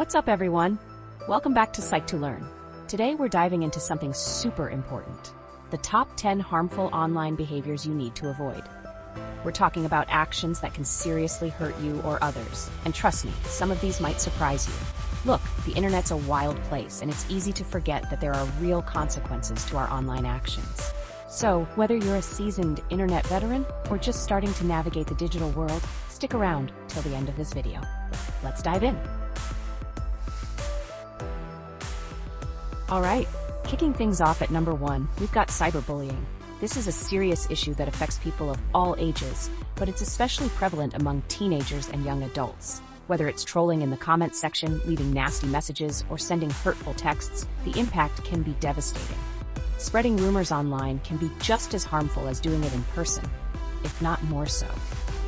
What's up, everyone? Welcome back to Psych to Learn. Today we're diving into something super important: the top 10 harmful online behaviors you need to avoid. We're talking about actions that can seriously hurt you or others, and trust me, some of these might surprise you. Look, the internet's a wild place, and it's easy to forget that there are real consequences to our online actions. So, whether you're a seasoned internet veteran or just starting to navigate the digital world, stick around till the end of this video. Let's dive in. Alright, kicking things off at number 1, we've got cyberbullying. This is a serious issue that affects people of all ages, but it's especially prevalent among teenagers and young adults. Whether it's trolling in the comments section, leaving nasty messages, or sending hurtful texts, the impact can be devastating. Spreading rumors online can be just as harmful as doing it in person, if not more so.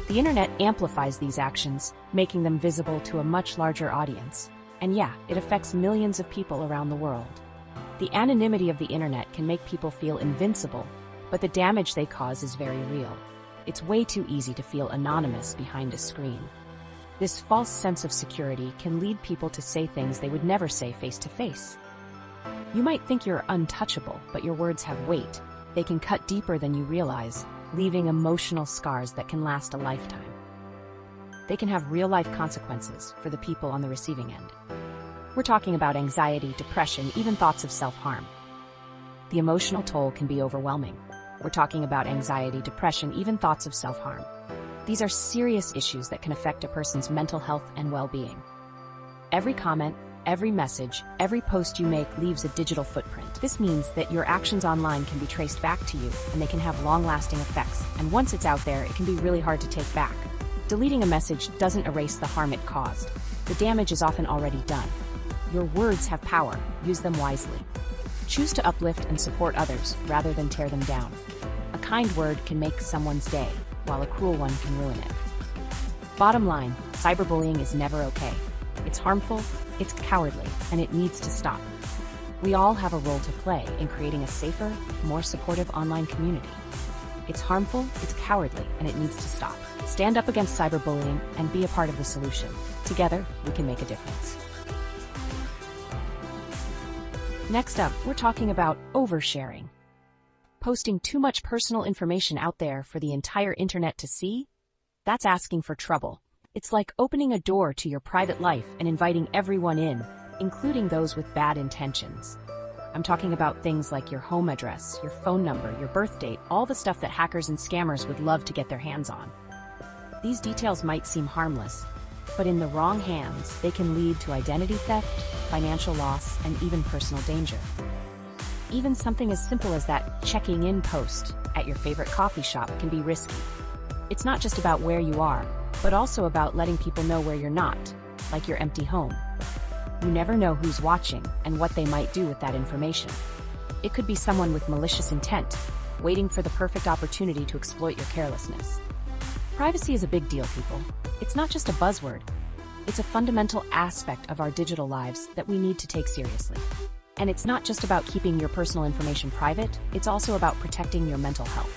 The internet amplifies these actions, making them visible to a much larger audience. And yeah, it affects millions of people around the world. The anonymity of the internet can make people feel invincible, but the damage they cause is very real. It's way too easy to feel anonymous behind a screen. This false sense of security can lead people to say things they would never say face to face. You might think you're untouchable, but your words have weight. They can cut deeper than you realize, leaving emotional scars that can last a lifetime. They can have real-life consequences for the people on the receiving end. We're talking about anxiety, depression, even thoughts of self-harm. The emotional toll can be overwhelming. We're talking about anxiety, depression, even thoughts of self-harm. These are serious issues that can affect a person's mental health and well-being. Every comment, every message, every post you make leaves a digital footprint. This means that your actions online can be traced back to you, and they can have long-lasting effects. And once it's out there, it can be really hard to take back. Deleting a message doesn't erase the harm it caused. The damage is often already done. Your words have power. Use them wisely. Choose to uplift and support others rather than tear them down. A kind word can make someone's day, while a cruel one can ruin it. Bottom line, cyberbullying is never okay. It's harmful, it's cowardly, and it needs to stop. We all have a role to play in creating a safer, more supportive online community. It's harmful, it's cowardly, and it needs to stop. Stand up against cyberbullying and be a part of the solution. Together, we can make a difference. Next up, we're talking about oversharing. Posting too much personal information out there for the entire internet to see? That's asking for trouble. It's like opening a door to your private life and inviting everyone in, including those with bad intentions. I'm talking about things like your home address, your phone number, your birth date, all the stuff that hackers and scammers would love to get their hands on. These details might seem harmless, but in the wrong hands, they can lead to identity theft, financial loss, and even personal danger. Even something as simple as that checking in post at your favorite coffee shop can be risky. It's not just about where you are, but also about letting people know where you're not, like your empty home. You never know who's watching and what they might do with that information. It could be someone with malicious intent, waiting for the perfect opportunity to exploit your carelessness. Privacy is a big deal, people. It's not just a buzzword. It's a fundamental aspect of our digital lives that we need to take seriously. And it's not just about keeping your personal information private, it's also about protecting your mental health.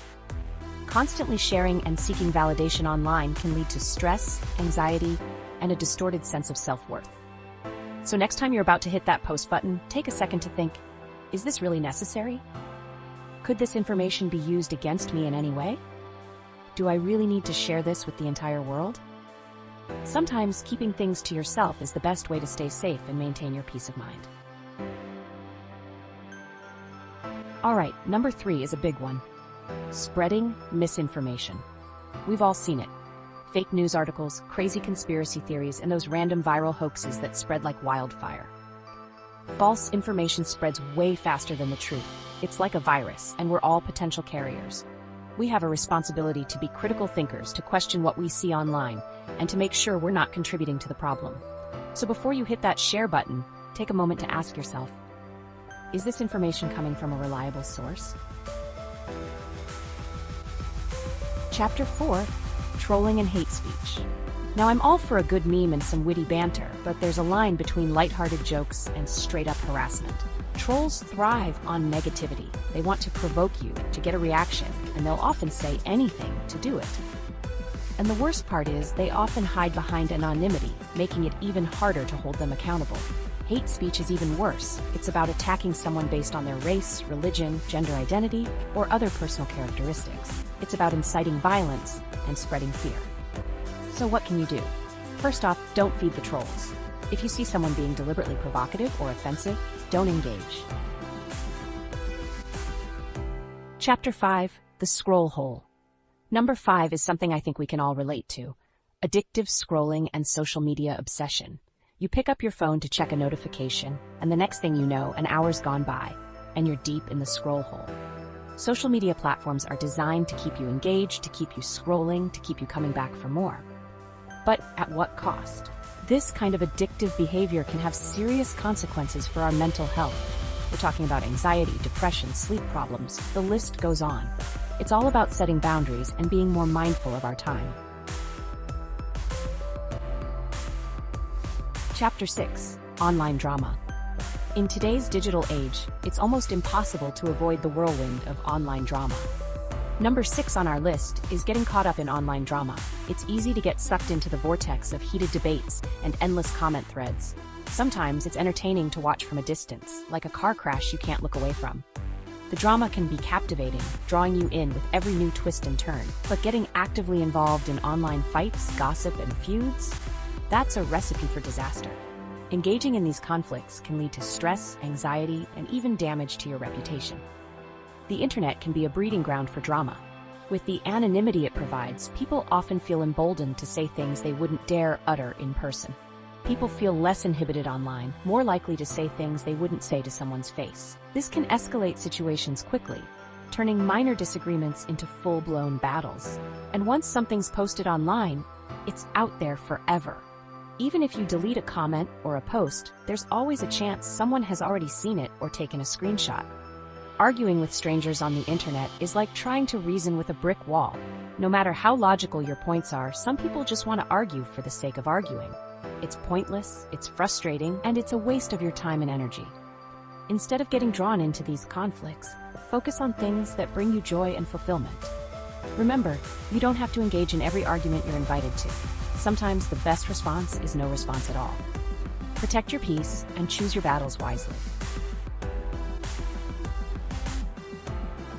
Constantly sharing and seeking validation online can lead to stress, anxiety, and a distorted sense of self-worth. So next time you're about to hit that post button, take a second to think, is this really necessary? Could this information be used against me in any way? Do I really need to share this with the entire world? Sometimes keeping things to yourself is the best way to stay safe and maintain your peace of mind. Alright, number 3 is a big one. Spreading misinformation. We've all seen it. Fake news articles, crazy conspiracy theories, and those random viral hoaxes that spread like wildfire. False information spreads way faster than the truth. It's like a virus, and we're all potential carriers. We have a responsibility to be critical thinkers, to question what we see online, and to make sure we're not contributing to the problem. So before you hit that share button, take a moment to ask yourself, is this information coming from a reliable source? Chapter 4, Trolling and Hate Speech. Now, I'm all for a good meme and some witty banter, but there's a line between lighthearted jokes and straight-up harassment. Trolls thrive on negativity. They want to provoke you, to get a reaction, and they'll often say anything to do it. And the worst part is they often hide behind anonymity, making it even harder to hold them accountable. Hate speech is even worse. It's about attacking someone based on their race, religion, gender identity, or other personal characteristics. It's about inciting violence and spreading fear. So what can you do? First off, don't feed the trolls. If you see someone being deliberately provocative or offensive, don't engage. Chapter 5: The Scroll Hole. Number 5 is something I think we can all relate to: addictive scrolling and social media obsession. You pick up your phone to check a notification, and the next thing you know, an hour's gone by, and you're deep in the scroll hole. Social media platforms are designed to keep you engaged, to keep you scrolling, to keep you coming back for more. But at what cost? This kind of addictive behavior can have serious consequences for our mental health. We're talking about anxiety, depression, sleep problems, the list goes on. It's all about setting boundaries and being more mindful of our time. Chapter 6: Online Drama. In today's digital age, it's almost impossible to avoid the whirlwind of online drama. Number 6 on our list is getting caught up in online drama. It's easy to get sucked into the vortex of heated debates and endless comment threads. Sometimes it's entertaining to watch from a distance, like a car crash you can't look away from. The drama can be captivating, drawing you in with every new twist and turn. But getting actively involved in online fights, gossip, and feuds? That's a recipe for disaster. Engaging in these conflicts can lead to stress, anxiety, and even damage to your reputation. The internet can be a breeding ground for drama. With the anonymity it provides, people often feel emboldened to say things they wouldn't dare utter in person. People feel less inhibited online, more likely to say things they wouldn't say to someone's face. This can escalate situations quickly, turning minor disagreements into full-blown battles. And once something's posted online, it's out there forever. Even if you delete a comment or a post, there's always a chance someone has already seen it or taken a screenshot. Arguing with strangers on the internet is like trying to reason with a brick wall. No matter how logical your points are, some people just want to argue for the sake of arguing. It's pointless, it's frustrating, and it's a waste of your time and energy. Instead of getting drawn into these conflicts, focus on things that bring you joy and fulfillment. Remember, you don't have to engage in every argument you're invited to. Sometimes the best response is no response at all. Protect your peace and choose your battles wisely.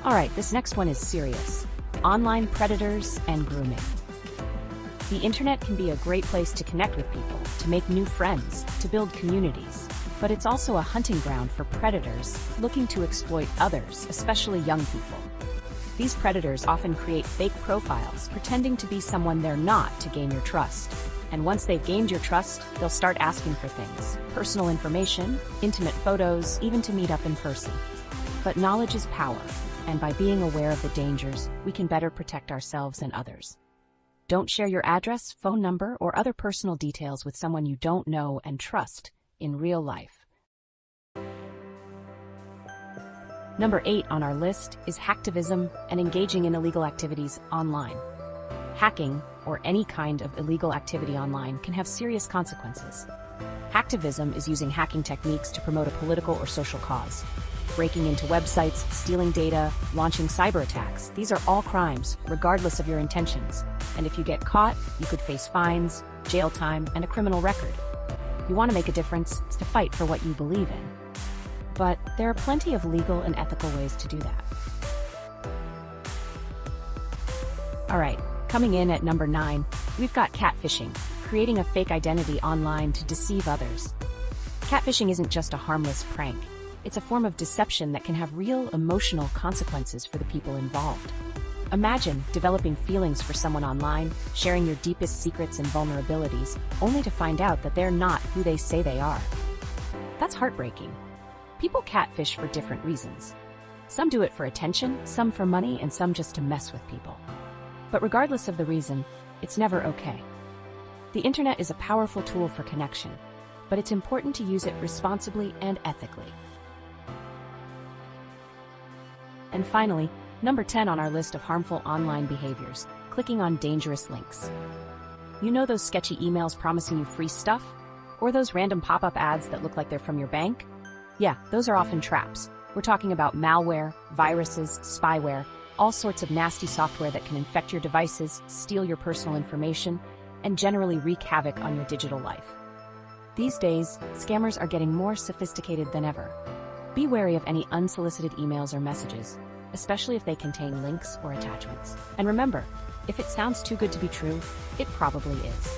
Alright, this next one is serious: online predators and grooming. The internet can be a great place to connect with people, to make new friends, to build communities. But it's also a hunting ground for predators looking to exploit others, especially young people. These predators often create fake profiles, pretending to be someone they're not to gain your trust. And once they've gained your trust, they'll start asking for things: personal information, intimate photos, even to meet up in person. But knowledge is power, and by being aware of the dangers, we can better protect ourselves and others. Don't share your address, phone number, or other personal details with someone you don't know and trust in real life. Number 8 on our list is hacktivism and engaging in illegal activities online. Hacking, or any kind of illegal activity online, can have serious consequences. Hacktivism is using hacking techniques to promote a political or social cause. Breaking into websites, stealing data, launching cyber attacks, these are all crimes, regardless of your intentions. And if you get caught, you could face fines, jail time, and a criminal record. You want to make a difference, to fight for what you believe in. But there are plenty of legal and ethical ways to do that. Alright, coming in at number 9, we've got catfishing, creating a fake identity online to deceive others. Catfishing isn't just a harmless prank. It's a form of deception that can have real emotional consequences for the people involved. Imagine developing feelings for someone online, sharing your deepest secrets and vulnerabilities, only to find out that they're not who they say they are. That's heartbreaking. People catfish for different reasons. Some do it for attention, some for money, and some just to mess with people. But regardless of the reason, it's never okay. The internet is a powerful tool for connection, but it's important to use it responsibly and ethically. And finally, number 10 on our list of harmful online behaviors: clicking on dangerous links. You know those sketchy emails promising you free stuff? Or those random pop-up ads that look like they're from your bank? Yeah, those are often traps. We're talking about malware, viruses, spyware, all sorts of nasty software that can infect your devices, steal your personal information, and generally wreak havoc on your digital life. These days, scammers are getting more sophisticated than ever. Be wary of any unsolicited emails or messages, especially if they contain links or attachments. And remember, if it sounds too good to be true, it probably is.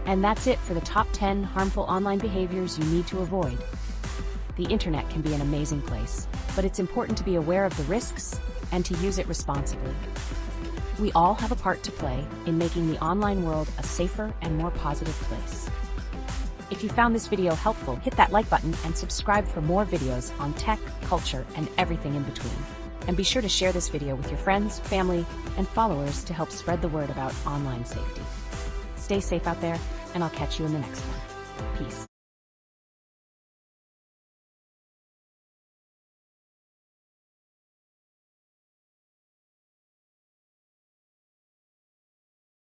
And that's it for the top 10 harmful online behaviors you need to avoid. The internet can be an amazing place, but it's important to be aware of the risks and to use it responsibly. We all have a part to play in making the online world a safer and more positive place. If you found this video helpful, hit that like button and subscribe for more videos on tech, culture, and everything in between. And be sure to share this video with your friends, family, and followers to help spread the word about online safety. Stay safe out there, and I'll catch you in the next one. Peace.